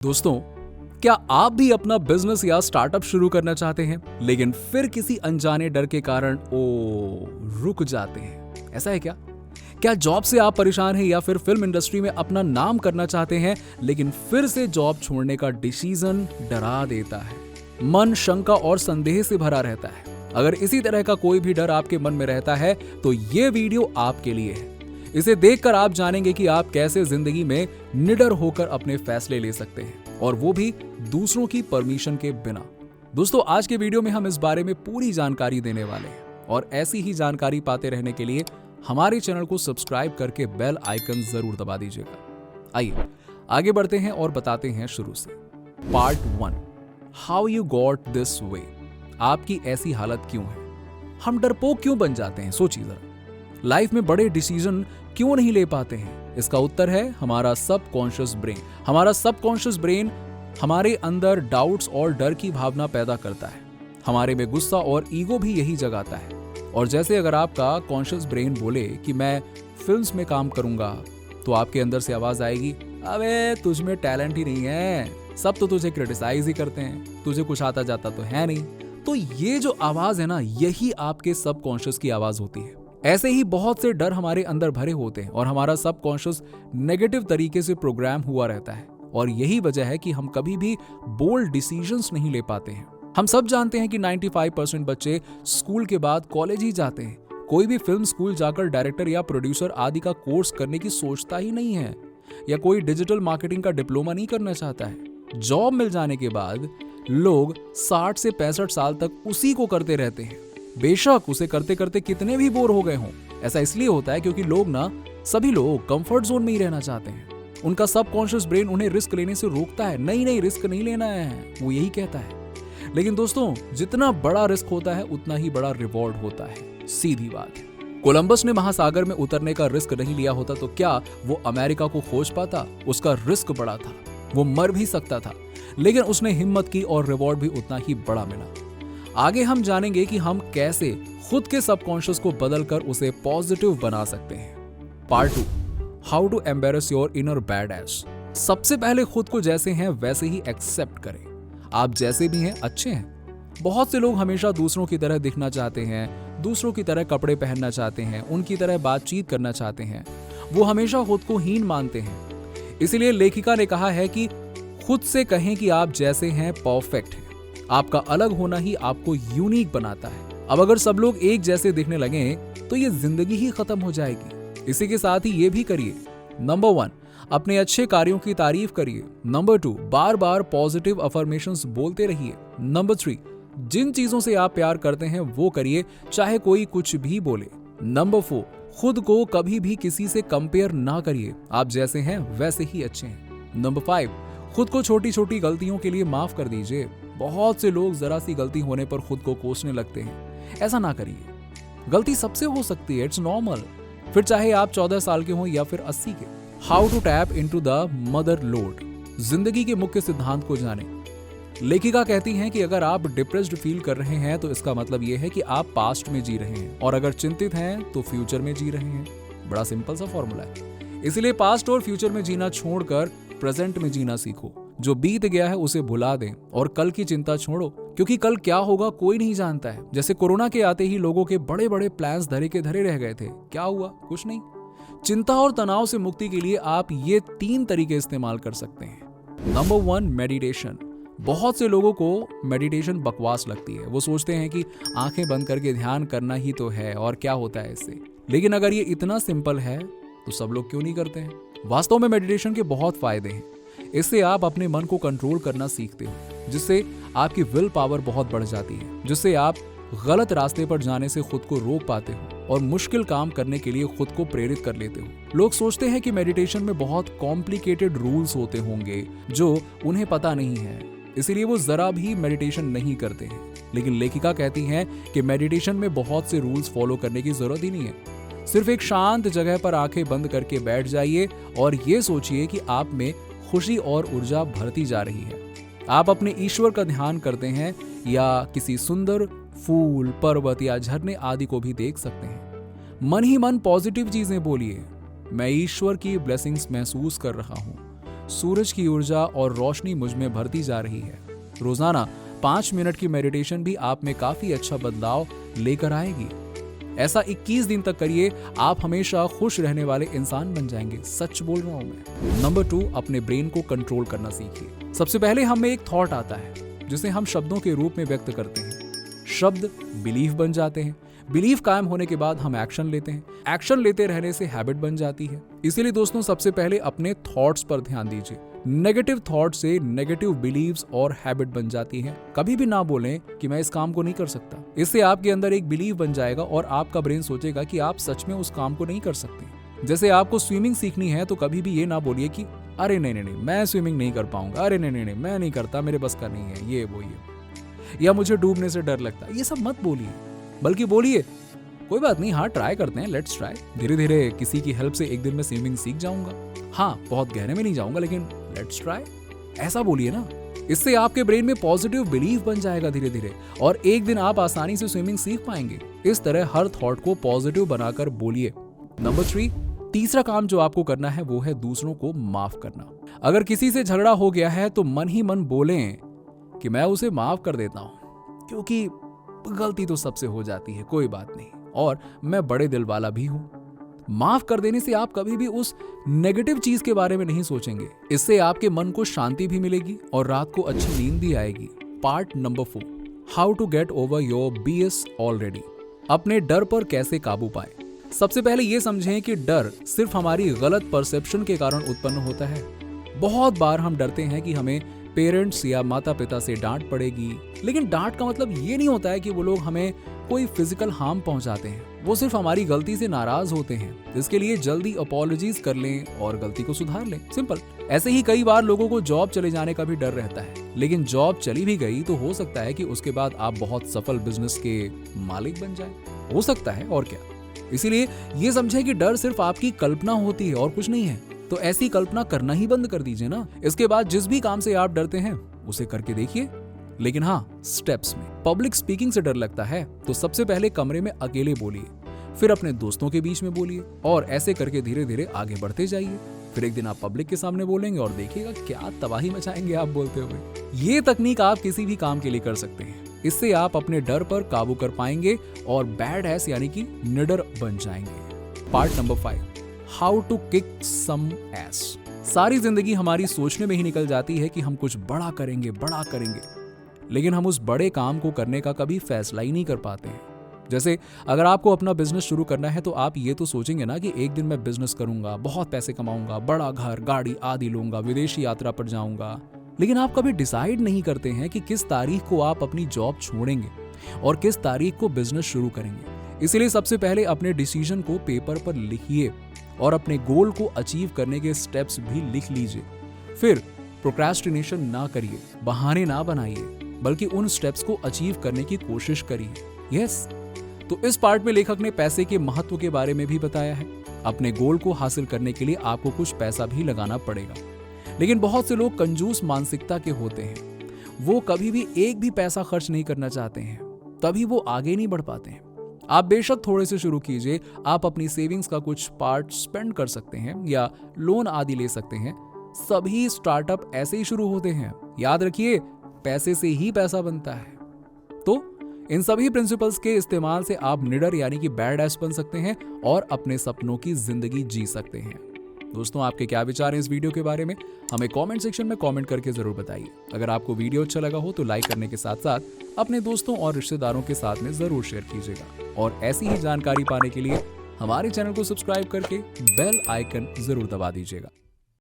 दोस्तों, क्या आप भी अपना बिजनेस या स्टार्टअप शुरू करना चाहते हैं लेकिन फिर किसी अनजाने डर के कारण रुक जाते हैं? ऐसा है क्या? क्या जॉब से आप परेशान हैं या फिर फिल्म इंडस्ट्री में अपना नाम करना चाहते हैं लेकिन फिर से जॉब छोड़ने का डिसीजन डरा देता है? मन शंका और संदेह से भरा रहता है। अगर इसी तरह का कोई भी डर आपके मन में रहता है तो ये वीडियो आपके लिए है। इसे देखकर आप जानेंगे कि आप कैसे जिंदगी में निडर होकर अपने फैसले ले सकते हैं, और वो भी दूसरों की परमिशन के बिना। दोस्तों, आज के वीडियो में हम इस बारे में पूरी जानकारी देने वाले हैं, और ऐसी ही जानकारी पाते रहने के लिए हमारे चैनल को सब्सक्राइब करके बेल आइकन जरूर दबा दीजिएगा। आइए आगे बढ़ते हैं और बताते हैं शुरू से। Part 1, how you got this way. आपकी ऐसी हालत क्यों है? हम डरपोक क्यों बन जाते हैं? सोचिए जरा। लाइफ में बड़े डिसीजन क्यों नहीं ले पाते हैं? इसका उत्तर है हमारा सबकॉन्शियस ब्रेन। हमारा सबकॉन्शियस ब्रेन हमारे अंदर डाउट्स और डर की भावना पैदा करता है। हमारे में गुस्सा और ईगो भी यही जगाता है। और जैसे अगर आपका कॉन्शियस ब्रेन बोले कि मैं फिल्म्स में काम करूंगा, तो आपके अंदर से आवाज आएगी, अबे तुझ में टैलेंट ही नहीं है, सब तो तुझे क्रिटिसाइज ही करते हैं, तुझे कुछ आता जाता तो है नहीं। तो ये जो आवाज है ना, यही आपके सबकॉन्शियस की आवाज होती है। ऐसे ही बहुत से डर हमारे अंदर भरे होते हैं और हमारा सबकॉन्शियस नेगेटिव तरीके से प्रोग्राम हुआ रहता है, और यही वजह है कि हम कभी भी बोल्ड डिसीजंस नहीं ले पाते हैं। हम सब जानते हैं कि 95% बच्चे स्कूल के बाद कॉलेज ही जाते हैं। कोई भी फिल्म स्कूल जाकर डायरेक्टर या प्रोड्यूसर आदि का कोर्स करने की सोचता ही नहीं है, या कोई डिजिटल मार्केटिंग का डिप्लोमा नहीं करना चाहता है। जॉब मिल जाने के बाद लोग 60 से 65 साल तक उसी को करते रहते हैं, बेशक उसे करते करते कितने भी बोर हो गए हों। ऐसा इसलिए होता है क्योंकि सभी लोग कंफर्ट जोन में ही रहना चाहते हैं। उनका सबकॉन्शियस ब्रेन उन्हें रिस्क लेने से रोकता है। नहीं, रिस्क नहीं लेना है, वो यही कहता है। लेकिन दोस्तों, जितना बड़ा रिस्क होता है उतना ही बड़ा रिवॉर्ड होता है। सीधी बात है। कोलंबस ने महासागर में उतरने का रिस्क नहीं लिया होता तो क्या वो अमेरिका को खोज पाता? उसका रिस्क बड़ा था, वो मर भी सकता था, लेकिन उसने हिम्मत की और रिवॉर्ड भी उतना ही बड़ा मिला। आगे हम जानेंगे कि हम कैसे खुद के सबकॉन्शियस को बदलकर उसे पॉजिटिव बना सकते हैं। Part 2, how to embrace your inner badass. सबसे पहले खुद को जैसे हैं वैसे ही एक्सेप्ट करें। आप जैसे भी हैं अच्छे हैं। बहुत से लोग हमेशा दूसरों की तरह दिखना चाहते हैं, दूसरों की तरह कपड़े पहनना चाहते हैं, उनकी तरह बातचीत करना चाहते हैं। वो हमेशा खुद को हीन मानते हैं। इसलिए लेखिका ने कहा है कि खुद से कहें कि आप जैसे हैं परफेक्ट हैं। आपका अलग होना ही आपको यूनिक बनाता है। अब अगर सब लोग एक जैसे दिखने लगे तो ये जिंदगी ही खत्म हो जाएगी। इसी के साथ ही ये भी करिए। नंबर 1, अपने अच्छे कार्यों की तारीफ करिए। नंबर 2, बार बार पॉजिटिव अफर्मेशंस बोलते रहिए। नंबर 3, जिन चीजों से आप प्यार करते हैं वो करिए, चाहे कोई कुछ भी बोले। नंबर 4, खुद को कभी भी किसी से कंपेयर ना करिए। आप जैसे हैं वैसे ही अच्छे हैं। नंबर 5, खुद को छोटी छोटी गलतियों के लिए माफ कर दीजिए। बहुत से लोग जरा सी गलती होने पर खुद को कोसने लगते हैं। ऐसा ना करिए। गलती सबसे हो सकती है, इट्स नॉर्मल। फिर चाहे आप 14 साल के हों या फिर 80 के। How to tap into the mother lode. जिंदगी के मुख्य सिद्धांत को जाने। लेखिका कहती हैं कि अगर आप डिप्रेस्ड फील कर रहे हैं तो इसका मतलब यह है कि आप पास्ट में जी रहे हैं, और अगर चिंतित हैं तो फ्यूचर में जी रहे हैं। बड़ा सिंपल सा फॉर्मूला है। इसलिए पास्ट और फ्यूचर में जीना छोड़कर प्रेजेंट में जीना सीखो। जो बीत गया है उसे भुला दें और कल की चिंता छोड़ो, क्योंकि कल क्या होगा कोई नहीं जानता है। जैसे कोरोना के आते ही लोगों के बड़े बड़े प्लान्स धरे के धरे रह गए थे। क्या हुआ? कुछ नहीं। चिंता और तनाव से मुक्ति के लिए आप ये 3 तरीके इस्तेमाल कर सकते हैं। Number 1, meditation. बहुत से लोगों को मेडिटेशन बकवास लगती है। वो सोचते हैं कि आंखें बंद करके ध्यान करना ही तो है, और क्या होता है इससे। लेकिन अगर ये इतना सिंपल है तो सब लोग क्यों नहीं करते हैं? वास्तव में मेडिटेशन के बहुत फायदे हैं। इससे आप अपने मन को कंट्रोल करना सीखते हो, जिससे आपकी विल पावर बहुत बढ़ जाती है, जिससे आप गलत रास्ते पर जाने से खुद को रोक पाते हो और मुश्किल काम करने के लिए खुद को प्रेरित कर लेते हो। लोग सोचते हैं कि मेडिटेशन में बहुत कॉम्प्लिकेटेड रूल्स होते होंगे जो उन्हें पता नहीं है, इसीलिए वो जरा भी मेडिटेशन नहीं करते हैं। लेकिन लेखिका कहती हैं कि मेडिटेशन में बहुत से रूल्स फॉलो करने की जरूरत ही नहीं है। सिर्फ एक शांत जगह पर आंखें बंद करके बैठ जाइए और ये सोचिए कि आप में खुशी और ऊर्जा भरती जा रही है। आप अपने ईश्वर का ध्यान करते हैं या किसी सुंदर फूल, पर्वत या झरने आदि को भी देख सकते हैं। मन ही मन पॉजिटिव चीजें बोलिए। मैं ईश्वर की ब्लेसिंग्स महसूस कर रहा हूँ। सूरज की ऊर्जा और रोशनी मुझ में भरती जा रही है। रोजाना 5 मिनट की मेडिटेशन भी आप में काफी अच्छा बदलाव लेकर आएगी। ऐसा 21 दिन तक करिए, आप हमेशा खुश रहने वाले इंसान बन जाएंगे। सच बोल रहा हूं मैं। नंबर 2, अपने ब्रेन को कंट्रोल करना सीखिए। सबसे पहले हमें एक थॉट आता है जिसे हम शब्दों के रूप में व्यक्त करते हैं। शब्द बिलीफ बन जाते हैं। बिलीफ कायम होने के बाद हम एक्शन लेते हैं। एक्शन लेते रहने से हैबिट बन जाती है। इसीलिए दोस्तों, सबसे पहले अपने थॉट्स पर ध्यान दीजिए। नेगेटिव थॉट से नेगेटिव बिलीव्स और हैबिट बन जाती हैं। कभी भी ना बोलें कि मैं इस काम को नहीं कर सकता। इससे आपके अंदर एक बिलीव बन जाएगा और आपका ब्रेन सोचेगा कि आप सच में उस काम को नहीं कर सकते। जैसे आपको स्विमिंग सीखनी है तो कभी भी ये ना बोलिए कि अरे नहीं, मैं स्विमिंग नहीं कर पाऊंगा, अरे नहीं, मैं नहीं करता, मेरे बस का नहीं है, ये वो ये, या मुझे डूबने से डर लगता है। ये सब मत बोलिए, बल्कि बोलिए कोई बात नहीं, हाँ ट्राई करते हैं, लेट्स ट्राई। धीरे धीरे किसी की हेल्प से एक दिन मैं स्विमिंग सीख जाऊंगा। हाँ, बहुत गहरे में नहीं जाऊंगा, लेकिन लेट्स ट्राई। ऐसा बोलिए ना। इससे आपके ब्रेन में पॉजिटिव बिलीफ बन जाएगा धीरे धीरे, और एक दिन आप आसानी से स्विमिंग सीख पाएंगे। इस तरह हर थॉट को पॉजिटिव बनाकर बोलिए। नंबर 3, तीसरा काम जो आपको करना है वो है दूसरों को माफ करना। अगर किसी से झगड़ा हो गया है तो मन ही मन बोलें कि मैं उसे माफ कर देता हूं, क्योंकि गलती तो सबसे हो जाती है, कोई बात नहीं, और मैं बड़े दिल वाला भी हूं। माफ कर देने से आप कभी भी उस नेगेटिव चीज के बारे में नहीं सोचेंगे। इससे आपके मन को शांति भी मिलेगी और रात को अच्छी नींद भी आएगी। Part number 4, how to get over your BS already. अपने डर पर कैसे काबू पाए। सबसे पहले ये समझें कि डर सिर्फ हमारी गलत परसेप्शन के कारण उत्पन्न होता है। बहुत बार हम डरते हैं कि हमें पेरेंट्स या माता पिता से डांट पड़ेगी, लेकिन डांट का मतलब ये नहीं होता है कि वो लोग हमें कोई फिजिकल हार्म पहुंचाते हैं। वो सिर्फ हमारी गलती से नाराज होते हैं। इसके लिए जल्दी अपॉलॉजीज कर लें और गलती को सुधार लें। सिंपल। ऐसे ही कई बार लोगों को जॉब चले जाने का भी डर रहता है, लेकिन जॉब चली भी गई तो हो सकता है कि उसके बाद आप बहुत सफल बिजनेस के मालिक बन जाएं। हो सकता है, और क्या। इसीलिए ये समझें कि डर सिर्फ आपकी कल्पना होती है और कुछ नहीं है। तो ऐसी कल्पना करना ही बंद कर दीजिए ना। इसके बाद जिस भी काम से आप डरते हैं उसे करके देखिए, लेकिन हाँ, स्टेप्स में। पब्लिक स्पीकिंग से डर लगता है तो सबसे पहले कमरे में अकेले बोलिए, फिर अपने दोस्तों के बीच में बोलिए, और ऐसे करके धीरे धीरे आगे बढ़ते जाइए। फिर एक दिन आप पब्लिक के सामने बोलेंगे और देखिएगा क्या तबाही मचाएंगे आप बोलते हुए। ये तकनीक आप किसी भी काम के लिए कर सकते हैं। इससे आप अपने डर पर काबू कर पाएंगे और बैड एस यानी कि निडर बन जाएंगे। Part number 5, how to kick some ass. सारी जिंदगी हमारी सोचने में ही निकल जाती है कि हम कुछ बड़ा करेंगे, लेकिन हम उस बड़े काम को करने का कभी फैसला ही नहीं कर पाते हैं। जैसे अगर आपको अपना बिजनेस शुरू करना है तो आप ये तो सोचेंगे ना कि एक दिन मैं बिजनेस करूंगा, बहुत पैसे कमाऊंगा, बड़ा घर गाड़ी आदि लूंगा, विदेशी यात्रा पर जाऊंगा, लेकिन आप कभी डिसाइड नहीं करते हैं कि किस तारीख को आप अपनी जॉब छोड़ेंगे और किस तारीख को बिजनेस शुरू करेंगे। इसलिए सबसे पहले अपने डिसीजन को पेपर पर लिखिए और अपने गोल को अचीव करने के स्टेप्स भी लिख लीजिए। फिर प्रोक्रेस्टिनेशन ना करिए, बहाने ना बनाइए, बल्कि उन स्टेप्स को अचीव करने की कोशिश करिए। यस। तो इस पार्ट में लेखक ने पैसे के महत्व के बारे में भी बताया है। अपने गोल को हासिल करने के लिए आपको कुछ पैसा भी लगाना पड़ेगा, लेकिन बहुत से लोग कंजूस मानसिकता के होते हैं। वो कभी भी एक भी पैसा खर्च नहीं करना चाहते हैं, तभी वो आगे नहीं बढ़ पाते हैं। आप बेशक थोड़े से शुरू कीजिए। आप अपनी सेविंग्स का कुछ पार्ट स्पेंड कर सकते हैं या लोन आदि ले सकते हैं। सभी स्टार्टअप ऐसे ही शुरू होते हैं। याद रखिए, पैसे से ही पैसा बनता है। तो इन सभी प्रिंसिपल्स के इस्तेमाल से आप निडर यानी कि बैड एस बन सकते हैं और अपने सपनों की जिंदगी जी सकते हैं। दोस्तों, आपके क्या विचार हैं इस वीडियो के बारे में? हमें कमेंट सेक्शन में कमेंट करके जरूर बताइए। अगर आपको वीडियो अच्छा लगा हो तो लाइक करने के साथ साथ अपने दोस्तों और रिश्तेदारों के साथ में जरूर शेयर कीजिएगा, और ऐसी ही जानकारी पाने के लिए हमारे चैनल को सब्सक्राइब करके बेल आइकन जरूर दबा दीजिएगा।